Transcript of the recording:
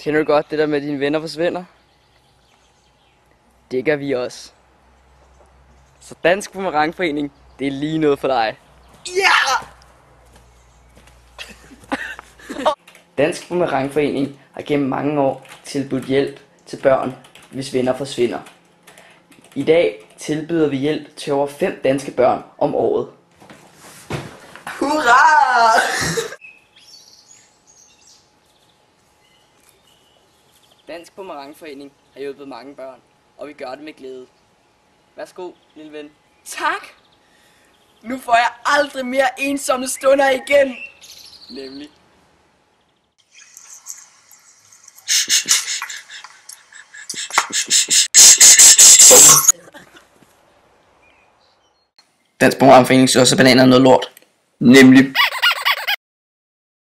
Kender du godt det der med, at dine venner forsvinder? Det gør vi også. Så Dansk Boomerangforening, det er lige noget for dig. Ja! Dansk Boomerangforening har gennem mange år tilbudt hjælp til børn, hvis venner forsvinder. I dag tilbyder vi hjælp til over 5 danske børn om året. Hurra! Dansk Boomerangforening har hjulpet mange børn, og vi gør det med glæde. Værsgo, lille ven. Tak! Nu får jeg aldrig mere ensomme stunder igen. Nemlig. Dansk Boomerangforening synes også, at bananer er noget lort. Nemlig.